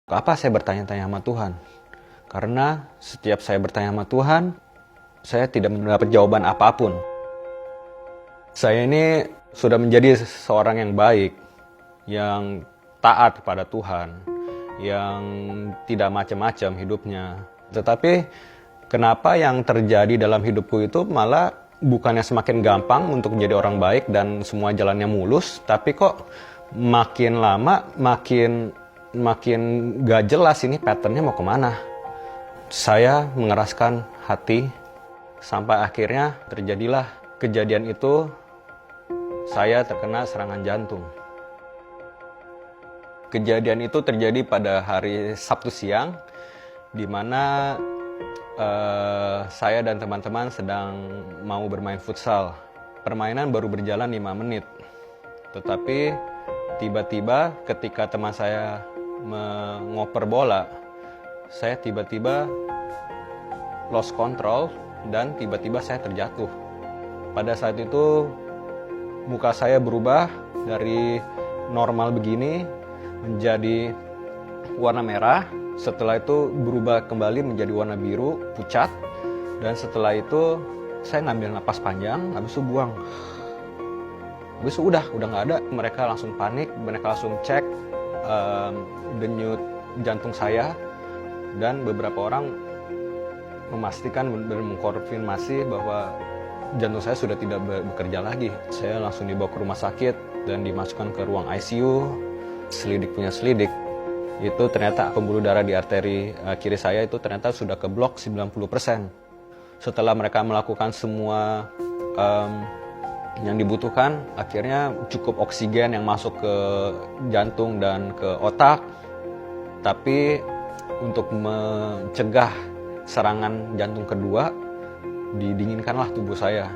Apa saya bertanya-tanya sama Tuhan? Karena setiap saya bertanya sama Tuhan, saya tidak mendapat jawaban apapun. Saya ini sudah menjadi seorang yang baik, yang taat kepada Tuhan, yang tidak macam-macam hidupnya. Tetapi kenapa yang terjadi dalam hidupku itu malah bukannya semakin gampang untuk menjadi orang baik dan semua jalannya mulus, tapi kok makin lama makin gak jelas ini patternnya mau kemana. Saya mengeraskan hati sampai akhirnya terjadilah kejadian itu. Saya terkena serangan jantung. Kejadian itu terjadi pada hari Sabtu siang, di mana saya dan teman-teman sedang mau bermain futsal. Permainan baru berjalan 5 menit. Tetapi tiba-tiba ketika teman saya mengoper bola, saya tiba-tiba lost control dan tiba-tiba saya terjatuh. Pada saat itu muka saya berubah dari normal begini menjadi warna merah. Setelah itu berubah kembali menjadi warna biru pucat, dan setelah itu saya ngambil napas panjang, habis itu buang. Habis itu udah nggak ada. Mereka langsung panik, mereka langsung cek denyut jantung saya, dan beberapa orang memastikan dan mengkonfirmasi bahwa jantung saya sudah tidak bekerja lagi. Saya langsung dibawa ke rumah sakit dan dimasukkan ke ruang ICU. Selidik punya selidik, itu ternyata pembuluh darah di arteri kiri saya itu ternyata sudah keblok 90%. Setelah mereka melakukan semua yang dibutuhkan, akhirnya cukup oksigen yang masuk ke jantung dan ke otak. Tapi untuk mencegah serangan jantung kedua, didinginkanlah tubuh saya.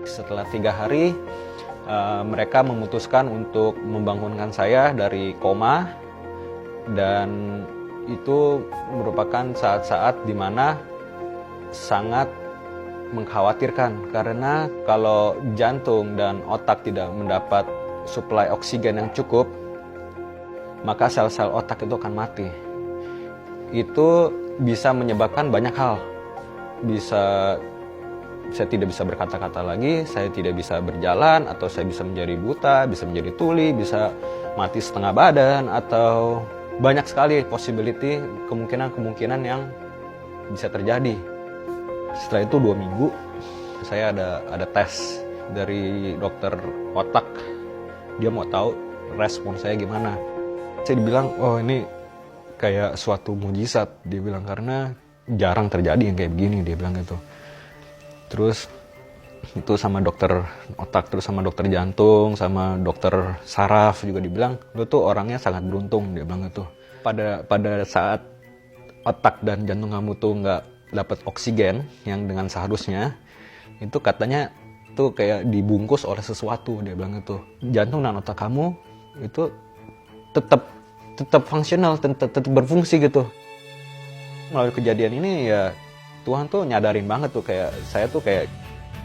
Setelah 3 hari, mereka memutuskan untuk membangunkan saya dari koma, dan itu merupakan saat-saat di mana sangat mengkhawatirkan, karena kalau jantung dan otak tidak mendapat suplai oksigen yang cukup, maka sel-sel otak itu akan mati. Itu bisa menyebabkan banyak hal. Saya tidak bisa berkata-kata lagi, saya tidak bisa berjalan, atau saya bisa menjadi buta, bisa menjadi tuli, bisa mati setengah badan, atau banyak sekali possibility, kemungkinan yang bisa terjadi. Setelah itu 2 minggu, saya ada tes dari dokter otak. Dia mau tahu respon saya gimana. Saya dibilang, oh ini kayak suatu mujizat, dia bilang, karena jarang terjadi yang kayak begini, dia bilang gitu. Terus itu sama dokter otak, terus sama dokter jantung, sama dokter saraf juga dibilang, lu tuh orangnya sangat beruntung, dia bilang gitu. Pada saat otak dan jantung kamu tuh nggak dapat oksigen yang dengan seharusnya, itu katanya tuh kayak dibungkus oleh sesuatu, dia bilang gitu. Jantung dan otak kamu itu tetap fungsional, tetap berfungsi gitu. Melalui kejadian ini ya Tuhan tuh nyadarin banget tuh, kayak saya tuh kayak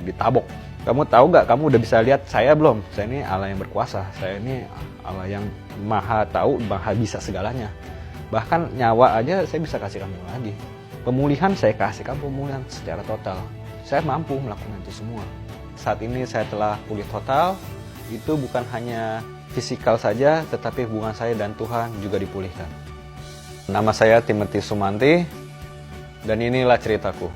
ditabok. Kamu tahu gak, kamu udah bisa lihat saya belum? Saya ini Allah yang berkuasa, saya ini Allah yang maha tahu, maha bisa segalanya. Bahkan nyawa aja saya bisa kasih kamu lagi. Pemulihan saya kasih kamu pemulihan secara total. Saya mampu melakukan itu semua. Saat ini saya telah pulih total. Itu bukan hanya fisikal saja, tetapi hubungan saya dan Tuhan juga dipulihkan. Nama saya Timothy Sumanti, dan inilah ceritaku.